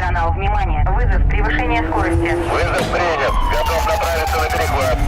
Канал, внимание, вызов превышение скорости. Вызов принят. Готов направиться на перехват.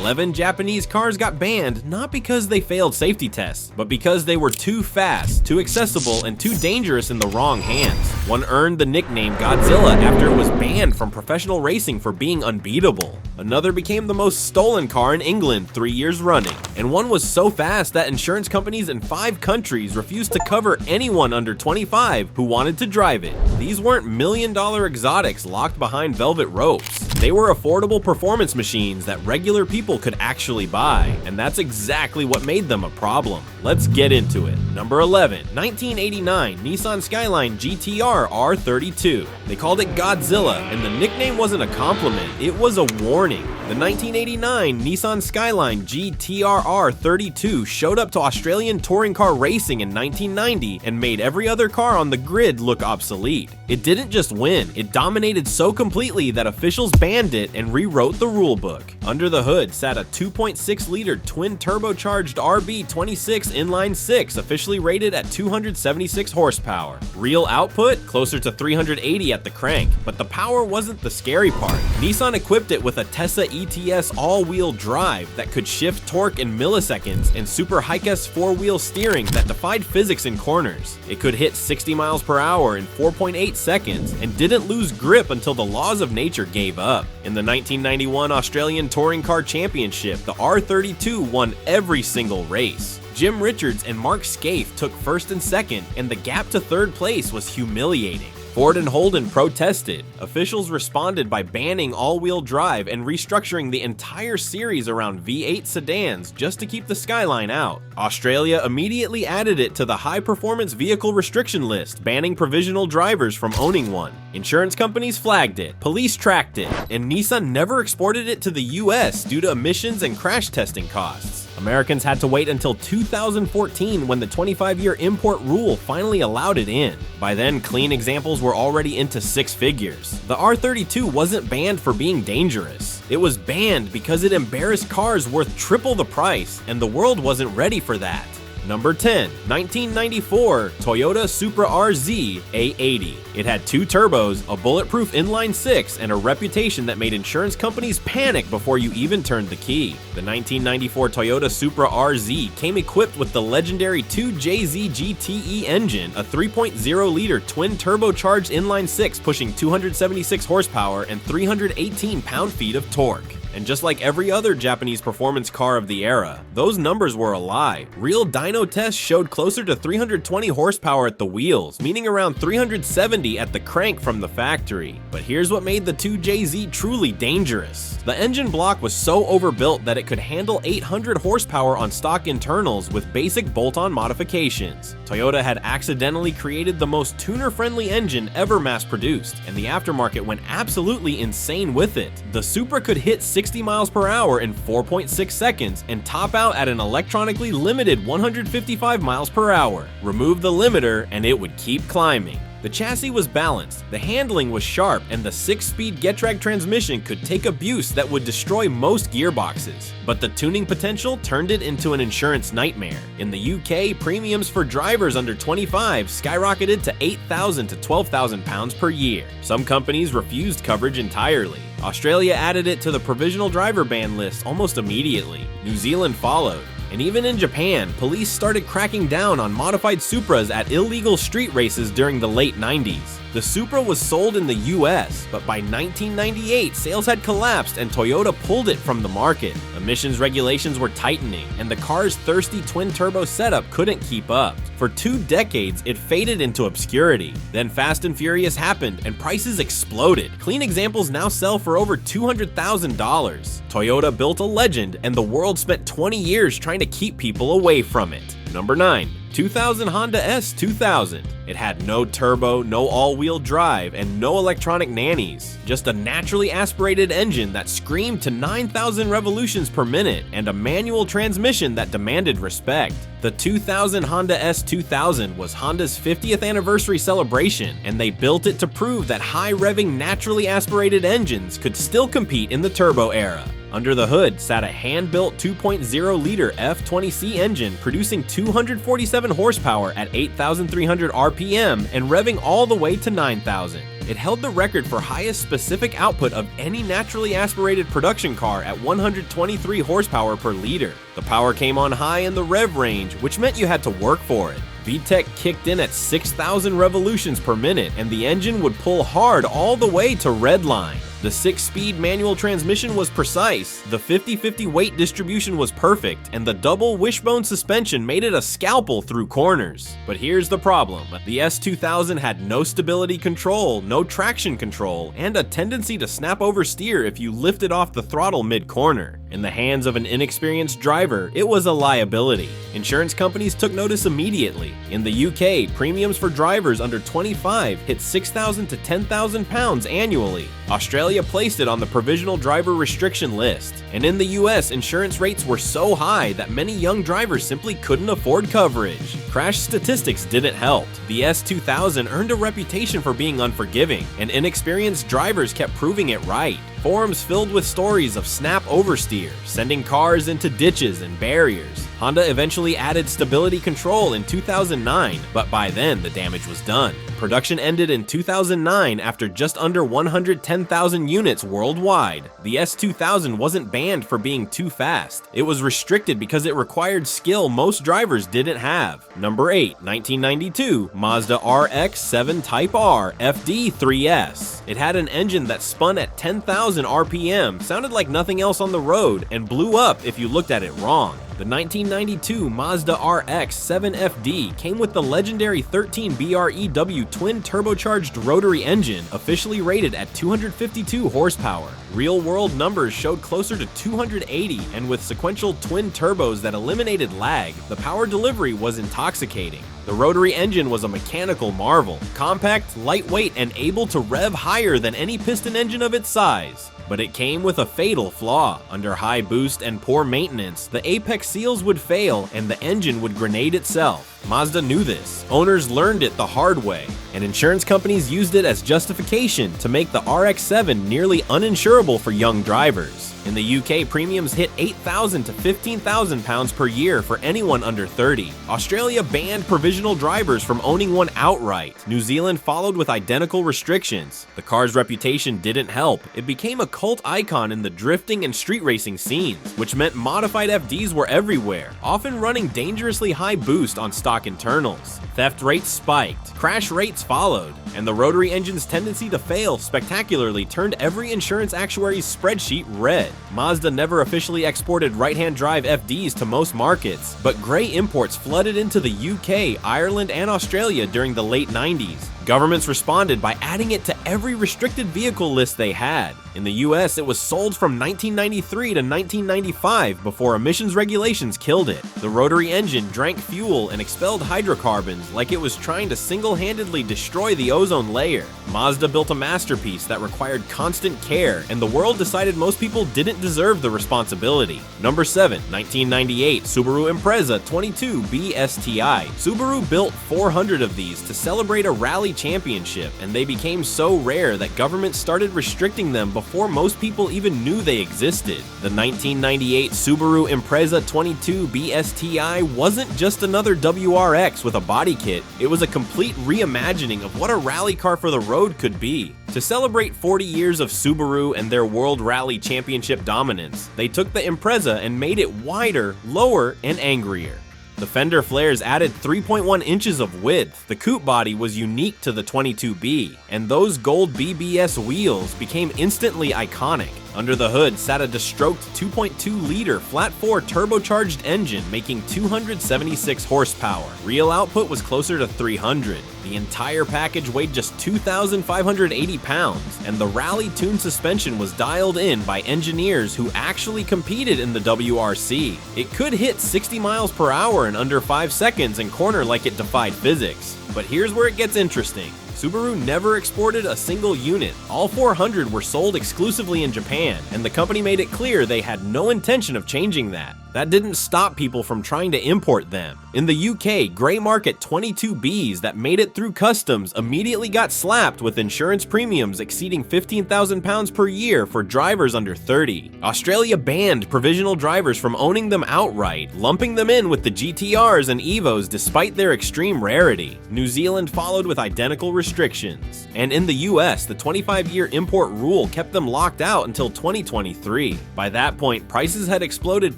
11 Japanese cars got banned not because they failed safety tests, but because they were too fast, too accessible, and too dangerous in the wrong hands. One earned the nickname Godzilla after it was banned from professional racing for being unbeatable. Another became the most stolen car in England 3 years running. And one was so fast that insurance companies in 5 countries refused to cover anyone under 25 who wanted to drive it. These weren't million-dollar exotics locked behind velvet ropes. They were affordable performance machines that regular people could actually buy, and that's exactly what made them a problem. Let's get into it. Number 11, 1989 Nissan Skyline GT-R R32. They called it Godzilla, and the nickname wasn't a compliment, it was a warning. The 1989 Nissan Skyline GT-R R32 showed up to Australian touring car racing in 1990 and made every other car on the grid look obsolete. It didn't just win, it dominated so completely that officials banned it and rewrote the rulebook. Under the hood sat a 2.6-liter twin-turbocharged RB26 inline-6, officially rated at 276 horsepower. Real output? Closer to 380 at the crank, but the power wasn't the scary part. Nissan equipped it with a Tesla ETS all-wheel drive that could shift torque in milliseconds and Super High-S 4-wheel steering that defied physics in corners. It could hit 60 miles per hour in 4.8 seconds and didn't lose grip until the laws of nature gave up. In the 1991 Australian Touring Car Championship, the R32 won every single race. Jim Richards and Mark Skaife took first and second, and the gap to third place was humiliating. Ford and Holden protested. Officials responded by banning all-wheel drive and restructuring the entire series around V8 sedans just to keep the Skyline out. Australia immediately added it to the high-performance vehicle restriction list, banning provisional drivers from owning one. Insurance companies flagged it, police tracked it, and Nissan never exported it to the US due to emissions and crash testing costs. Americans had to wait until 2014 when the 25-year import rule finally allowed it in. By then, clean examples were already into 6 figures. The R32 wasn't banned for being dangerous. It was banned because it embarrassed cars worth triple the price, and the world wasn't ready for that. Number 10, 1994 Toyota Supra A80. It had 2 turbos, a bulletproof inline-6, and a reputation that made insurance companies panic before you even turned the key. The 1994 Toyota Supra RZ came equipped with the legendary 2JZ GTE engine, a 3.0-liter twin-turbocharged inline-6 pushing 276 horsepower and 318 pound-feet of torque. And just like every other Japanese performance car of the era, those numbers were a lie. Real dyno tests showed closer to 320 horsepower at the wheels, meaning around 370 at the crank from the factory. But here's what made the 2JZ truly dangerous. The engine block was so overbuilt that it could handle 800 horsepower on stock internals with basic bolt-on modifications. Toyota had accidentally created the most tuner-friendly engine ever mass-produced, and the aftermarket went absolutely insane with it. The Supra could hit 60 miles per hour in 4.6 seconds and top out at an electronically limited 155 miles per hour. Remove the limiter and it would keep climbing. The chassis was balanced, the handling was sharp, and the 6-speed Getrag transmission could take abuse that would destroy most gearboxes. But the tuning potential turned it into an insurance nightmare. In the UK, premiums for drivers under 25 skyrocketed to £8,000 to £12,000 per year. Some companies refused coverage entirely. Australia added it to the provisional driver ban list almost immediately. New Zealand followed. And even in Japan, police started cracking down on modified Supras at illegal street races during the late 90s. The Supra was sold in the US, but by 1998, sales had collapsed and Toyota pulled it from the market. Emissions regulations were tightening, and the car's thirsty twin-turbo setup couldn't keep up. For 2 decades, it faded into obscurity. Then Fast and Furious happened, and prices exploded. Clean examples now sell for over $200,000. Toyota built a legend, and the world spent 20 years trying to keep people away from it. Number 9. 2000 Honda S2000. It had no turbo, no all-wheel drive, and no electronic nannies. Just a naturally aspirated engine that screamed to 9,000 revolutions per minute and a manual transmission that demanded respect. The 2000 Honda S2000 was Honda's 50th anniversary celebration, and they built it to prove that high-revving naturally aspirated engines could still compete in the turbo era. Under the hood sat a hand-built 2.0-liter F20C engine producing 247 horsepower at 8,300 RPM and revving all the way to 9,000. It held the record for highest specific output of any naturally aspirated production car at 123 horsepower per liter. The power came on high in the rev range, which meant you had to work for it. VTEC kicked in at 6,000 revolutions per minute, and the engine would pull hard all the way to redline. The 6-speed manual transmission was precise, the 50-50 weight distribution was perfect, and the double wishbone suspension made it a scalpel through corners. But here's the problem. The S2000 had no stability control, no traction control, and a tendency to snap oversteer if you lifted off the throttle mid-corner. In the hands of an inexperienced driver, it was a liability. Insurance companies took notice immediately. In the UK, premiums for drivers under 25 hit £6,000 to £10,000 annually. Australia placed it on the provisional driver restriction list. And in the US, insurance rates were so high that many young drivers simply couldn't afford coverage. Crash statistics didn't help. The S2000 earned a reputation for being unforgiving, and inexperienced drivers kept proving it right. Forums filled with stories of snap oversteer, sending cars into ditches and barriers. Honda eventually added stability control in 2009, but by then the damage was done. Production ended in 2009 after just under 110,000 units worldwide. The S2000 wasn't banned for being too fast. It was restricted because it required skill most drivers didn't have. Number 8, 1992, Mazda RX-7 Type R FD3S. It had an engine that spun at 10,000 RPM, sounded like nothing else on the road, and blew up if you looked at it wrong. The 1992 Mazda RX-7 FD came with the legendary 13 BREW twin turbocharged rotary engine, officially rated at 252 horsepower. Real-world numbers showed closer to 280, and with sequential twin turbos that eliminated lag, the power delivery was intoxicating. The rotary engine was a mechanical marvel, compact, lightweight, and able to rev higher than any piston engine of its size. But it came with a fatal flaw. Under high boost and poor maintenance, the apex seals would fail and the engine would grenade itself. Mazda knew this. Owners learned it the hard way, and insurance companies used it as justification to make the RX-7 nearly uninsurable for young drivers. In the UK, premiums hit £8,000 to £15,000 per year for anyone under 30. Australia banned provisional drivers from owning one outright. New Zealand followed with identical restrictions. The car's reputation didn't help. It became a cult icon in the drifting and street racing scenes, which meant modified FDs were everywhere, often running dangerously high boost on stock internals. Theft rates spiked, crash rates followed, and the rotary engine's tendency to fail spectacularly turned every insurance actuary's spreadsheet red. Mazda never officially exported right-hand drive FDs to most markets, but grey imports flooded into the UK, Ireland, and Australia during the late 90s. Governments responded by adding it to every restricted vehicle list they had. In the US, it was sold from 1993 to 1995 before emissions regulations killed it. The rotary engine drank fuel and expelled hydrocarbons like it was trying to single-handedly destroy the ozone layer. Mazda built a masterpiece that required constant care, and the world decided most people didn't deserve the responsibility. Number 7, 1998, Subaru Impreza 22 BSTI. Subaru built 400 of these to celebrate a rally championship, and they became so rare that governments started restricting them before most people even knew they existed. The 1998 Subaru Impreza 22 BSTI wasn't just another WRX with a body kit, it was a complete reimagining of what a rally car for the road could be. To celebrate 40 years of Subaru and their World Rally Championship dominance, they took the Impreza and made it wider, lower, and angrier. The fender flares added 3.1 inches of width. The coupe body was unique to the 22B, and those gold BBS wheels became instantly iconic. Under the hood sat a destroked 2.2-liter flat-4 turbocharged engine making 276 horsepower. Real output was closer to 300. The entire package weighed just 2,580 pounds, and the rally-tuned suspension was dialed in by engineers who actually competed in the WRC. It could hit 60 miles per hour in under 5 seconds and corner like it defied physics. But here's where it gets interesting. Subaru never exported a single unit. All 400 were sold exclusively in Japan, and the company made it clear they had no intention of changing that. That didn't stop people from trying to import them. In the UK, grey market 22Bs that made it through customs immediately got slapped with insurance premiums exceeding £15,000 per year for drivers under 30. Australia banned provisional drivers from owning them outright, lumping them in with the GT-Rs and Evos despite their extreme rarity. New Zealand followed with identical restrictions. And in the US, the 25-year import rule kept them locked out until 2023. By that point, prices had exploded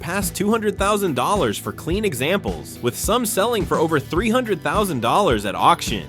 past $200,000 for clean examples, with some selling for over $300,000 at auction.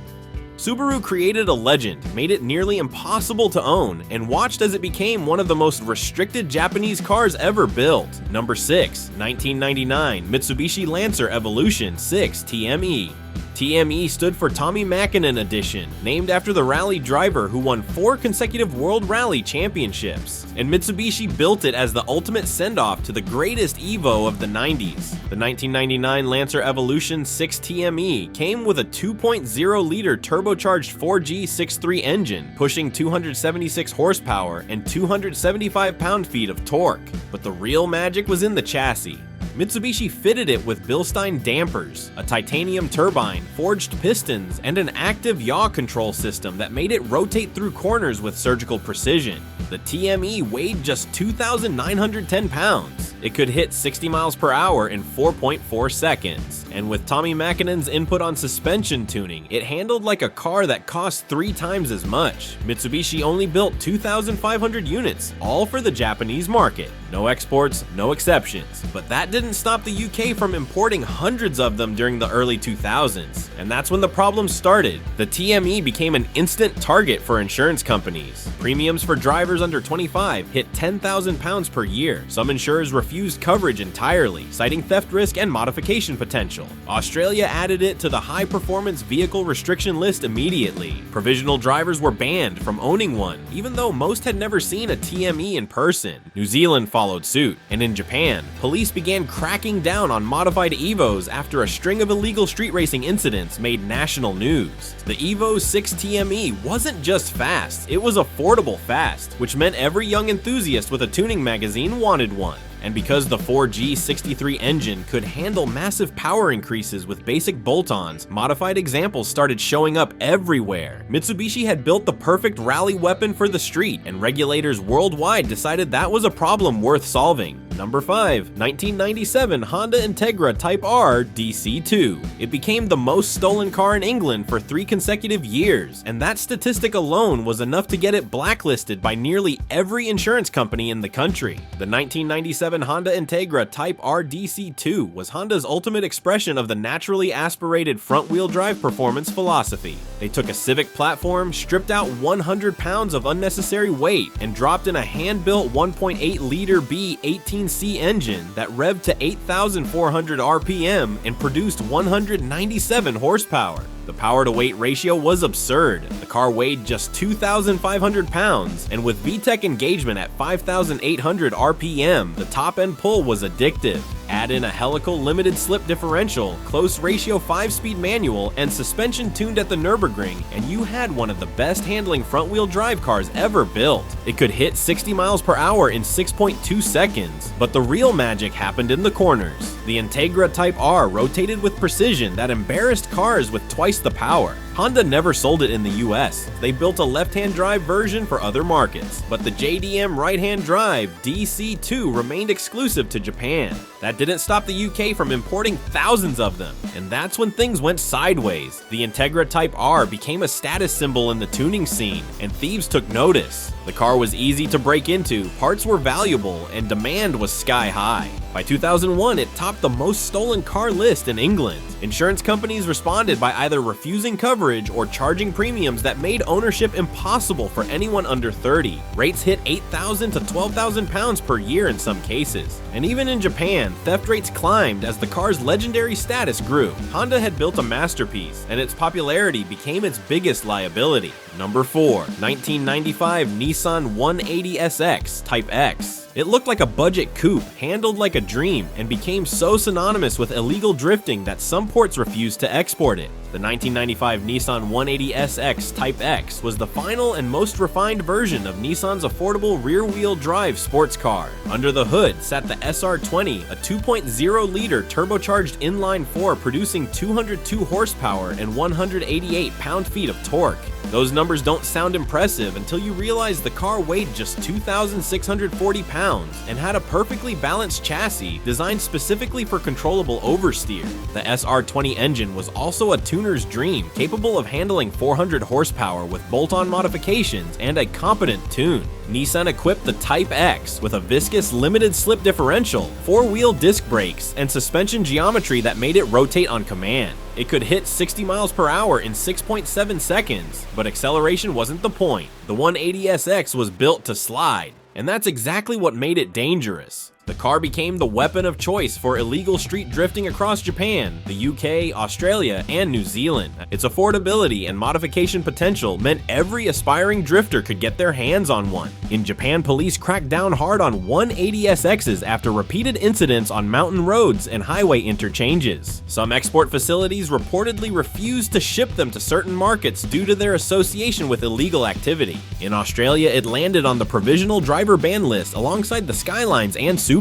Subaru created a legend, made it nearly impossible to own, and watched as it became one of the most restricted Japanese cars ever built. Number 6, 1999 Mitsubishi Lancer Evolution 6 TME. TME stood for Tommy Mäkinen Edition, named after the rally driver who won 4 consecutive World Rally Championships, and Mitsubishi built it as the ultimate send-off to the greatest Evo of the 90s. The 1999 Lancer Evolution 6 TME came with a 2.0-liter turbocharged 4G63 engine, pushing 276 horsepower and 275 pound-feet of torque. But the real magic was in the chassis. Mitsubishi fitted it with Bilstein dampers, a titanium turbine, forged pistons, and an active yaw control system that made it rotate through corners with surgical precision. The TME weighed just 2,910 pounds. It could hit 60 miles per hour in 4.4 seconds. And with Tommy Mäkinen's input on suspension tuning, it handled like a car that cost 3 times as much. Mitsubishi only built 2,500 units, all for the Japanese market. No exports, no exceptions. But that didn't stop the UK from importing hundreds of them during the early 2000s. And that's when the problem started. The TME became an instant target for insurance companies. Premiums for drivers under 25 hit £10,000 per year. Some insurers refused coverage entirely, citing theft risk and modification potential. Australia added it to the high-performance vehicle restriction list immediately. Provisional drivers were banned from owning one, even though most had never seen a TME in person. New Zealand followed suit, and in Japan, police began cracking down on modified Evos after a string of illegal street racing incidents made national news. The Evo 6 TME wasn't just fast, it was affordable fast, which meant every young enthusiast with a tuning magazine wanted one. And because the 4G63 engine could handle massive power increases with basic bolt-ons, modified examples started showing up everywhere. Mitsubishi had built the perfect rally weapon for the street, and regulators worldwide decided that was a problem worth solving. Number 5, 1997 Honda Integra Type R DC2. It became the most stolen car in England for 3 consecutive years, and that statistic alone was enough to get it blacklisted by nearly every insurance company in the country. The 1997 Honda Integra Type R DC2 was Honda's ultimate expression of the naturally aspirated front-wheel drive performance philosophy. They took a Civic platform, stripped out 100 pounds of unnecessary weight, and dropped in a hand-built 1.8-liter B18C engine that revved to 8,400 RPM and produced 197 horsepower. The power-to-weight ratio was absurd. The car weighed just 2,500 pounds, and with VTEC engagement at 5,800 RPM, the top-end pull was addictive. Add in a helical limited slip differential, close ratio 5-speed manual, and suspension tuned at the Nürburgring, and you had one of the best handling front-wheel drive cars ever built. It could hit 60 miles per hour in 6.2 seconds. But the real magic happened in the corners. The Integra Type R rotated with precision that embarrassed cars with twice the power. Honda never sold it in the US. They built a left-hand drive version for other markets, but the JDM right-hand drive DC2 remained exclusive to Japan. That didn't stop the UK from importing thousands of them, and that's when things went sideways. The Integra Type R became a status symbol in the tuning scene, and thieves took notice. The car was easy to break into, parts were valuable, and demand was sky high. By 2001, it topped the most stolen car list in England. Insurance companies responded by either refusing coverage or charging premiums that made ownership impossible for anyone under 30. Rates hit 8,000 to 12,000 pounds per year in some cases. And even in Japan, theft rates climbed as the car's legendary status grew. Honda had built a masterpiece, and its popularity became its biggest liability. Number 4, 1995 Nissan 180SX Type X. It looked like a budget coupe, handled like a dream, and became so synonymous with illegal drifting that some ports refused to export it. The 1995 Nissan 180SX Type X was the final and most refined version of Nissan's affordable rear-wheel drive sports car. Under the hood sat the SR20, a 2.0-liter turbocharged inline-4 producing 202 horsepower and 188 pound-feet of torque. Those numbers don't sound impressive until you realize the car weighed just 2,640 pounds and had a perfectly balanced chassis designed specifically for controllable oversteer. The SR20 engine was also a tuner's dream, capable of handling 400 horsepower with bolt-on modifications and a competent tune. Nissan equipped the Type X with a viscous limited slip differential, 4-wheel disc brakes, and suspension geometry that made it rotate on command. It could hit 60 miles per hour in 6.7 seconds, but acceleration wasn't the point. The 180SX was built to slide, and that's exactly what made it dangerous. The car became the weapon of choice for illegal street drifting across Japan, the UK, Australia, and New Zealand. Its affordability and modification potential meant every aspiring drifter could get their hands on one. In Japan, police cracked down hard on 180SXs after repeated incidents on mountain roads and highway interchanges. Some export facilities reportedly refused to ship them to certain markets due to their association with illegal activity. In Australia, it landed on the provisional driver ban list alongside the Skylines and Supras.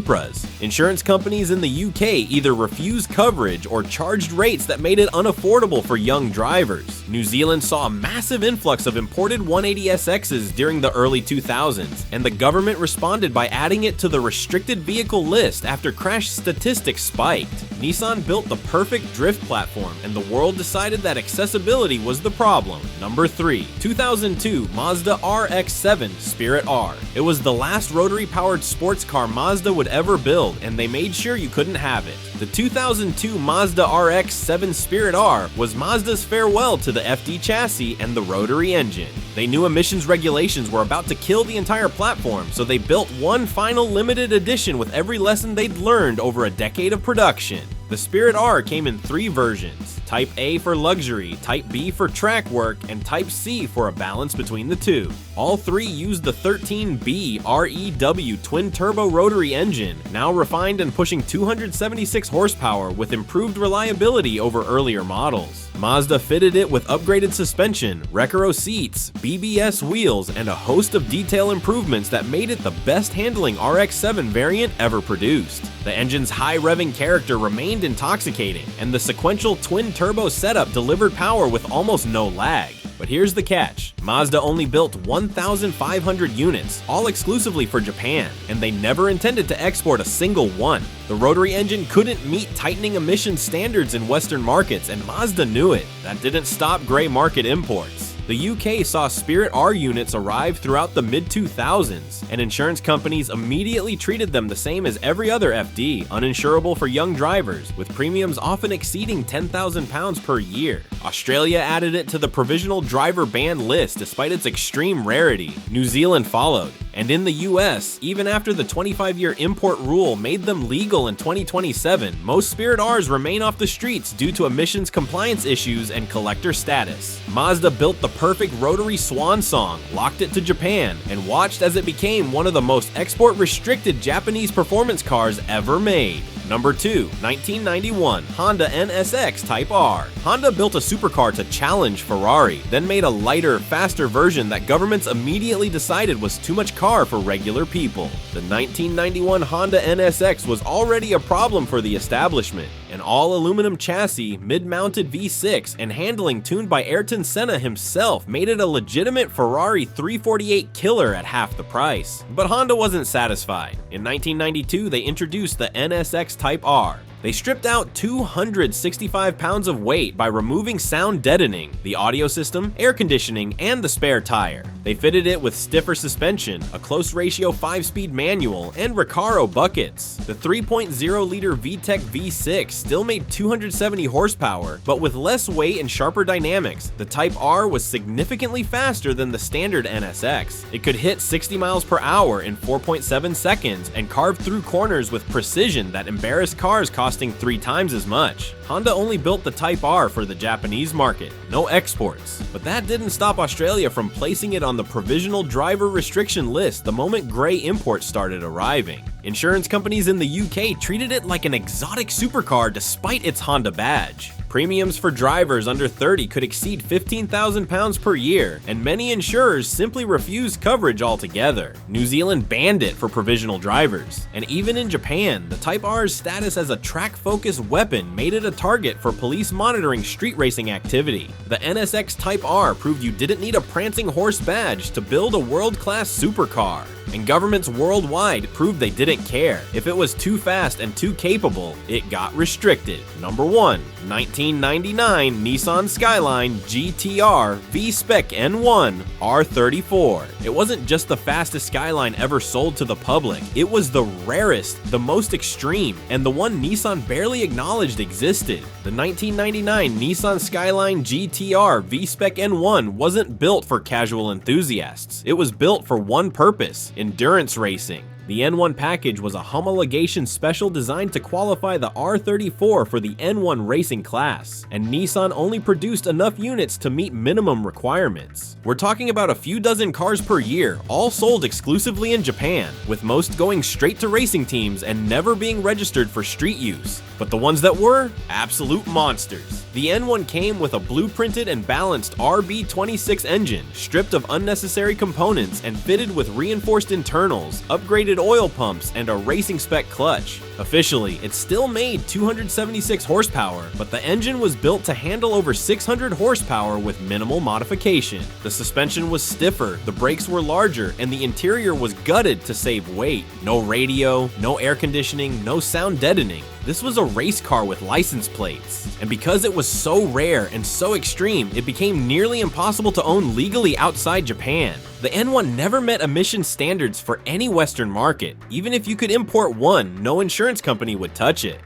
Insurance companies in the UK either refused coverage or charged rates that made it unaffordable for young drivers. New Zealand saw a massive influx of imported 180SXs during the early 2000s, and the government responded by adding it to the restricted vehicle list after crash statistics spiked. Nissan built the perfect drift platform, and the world decided that accessibility was the problem. Number 3. 2002 Mazda RX-7 Spirit R. It was the last rotary-powered sports car Mazda would ever build, and they made sure you couldn't have it. The 2002 Mazda RX-7 Spirit R was Mazda's farewell to the FD chassis and the rotary engine. They knew emissions regulations were about to kill the entire platform, so they built one final limited edition with every lesson they'd learned over a decade of production. The Spirit R came in 3 versions: Type A for luxury, Type B for track work, and Type C for a balance between the two. All 3 used the 13B REW twin-turbo rotary engine, now refined and pushing 276 horsepower with improved reliability over earlier models. Mazda fitted it with upgraded suspension, Recaro seats, BBS wheels, and a host of detail improvements that made it the best-handling RX-7 variant ever produced. The engine's high-revving character remained intoxicating, and the sequential twin-turbo setup delivered power with almost no lag. But here's the catch: Mazda only built 1,500 units, all exclusively for Japan, and they never intended to export a single one. The rotary engine couldn't meet tightening emission standards in Western markets, and Mazda knew it. That didn't stop gray market imports. The UK saw Spirit R units arrive throughout the mid-2000s, and insurance companies immediately treated them the same as every other FD, uninsurable for young drivers, with premiums often exceeding £10,000 per year. Australia added it to the provisional driver ban list despite its extreme rarity. New Zealand followed. And in the US, even after the 25-year import rule made them legal in 2027, most Spirit Rs remain off the streets due to emissions compliance issues and collector status. Mazda built the perfect rotary swan song, locked it to Japan, and watched as it became one of the most export-restricted Japanese performance cars ever made. Number 2, 1991 Honda NSX Type R. Honda built a supercar to challenge Ferrari, then made a lighter, faster version that governments immediately decided was too much car for regular people. The 1991 Honda NSX was already a problem for the establishment. An all-aluminum chassis, mid-mounted V6, and handling tuned by Ayrton Senna himself made it a legitimate Ferrari 348 killer at half the price. But Honda wasn't satisfied. In 1992, they introduced the NSX Type R. They stripped out 265 pounds of weight by removing sound deadening, the audio system, air conditioning, and the spare tire. They fitted it with stiffer suspension, a close ratio 5-speed manual, and Recaro buckets. The 3.0-liter VTEC V6 still made 270 horsepower, but with less weight and sharper dynamics, the Type R was significantly faster than the standard NSX. It could hit 60 miles per hour in 4.7 seconds and carve through corners with precision that embarrassed cars costing costing 3 times as much. Honda only built the Type R for the Japanese market, no exports. But that didn't stop Australia from placing it on the provisional driver restriction list the moment grey imports started arriving. Insurance companies in the UK treated it like an exotic supercar despite its Honda badge. Premiums for drivers under 30 could exceed £15,000 per year, and many insurers simply refused coverage altogether. New Zealand banned it for provisional drivers, and even in Japan, the Type R's status as a track-focused weapon made it a target for police monitoring street racing activity. The NSX Type R proved you didn't need a prancing horse badge to build a world-class supercar. And governments worldwide proved they didn't care. If it was too fast and too capable, it got restricted. Number 1. 1999 Nissan Skyline GT-R V-Spec N1 R34. It wasn't just the fastest Skyline ever sold to the public, it was the rarest, the most extreme, and the one Nissan barely acknowledged existed. The 1999 Nissan Skyline GT-R V-Spec N1 wasn't built for casual enthusiasts. It was built for one purpose: endurance racing. The N1 package was a homologation special designed to qualify the R34 for the N1 racing class, and Nissan only produced enough units to meet minimum requirements. We're talking about a few dozen cars per year, all sold exclusively in Japan, with most going straight to racing teams and never being registered for street use. But the ones that were, absolute monsters. The N1 came with a blueprinted and balanced RB26 engine, stripped of unnecessary components and fitted with reinforced internals, upgraded oil pumps, and a racing spec clutch. Officially, it still made 276 horsepower, but the engine was built to handle over 600 horsepower with minimal modification. The suspension was stiffer, the brakes were larger, and the interior was gutted to save weight. No radio, no air conditioning, no sound deadening. This was a race car with license plates. And because it was so rare and so extreme, it became nearly impossible to own legally outside Japan. The N1 never met emission standards for any Western market. Even if you could import one, no insurance company would touch it.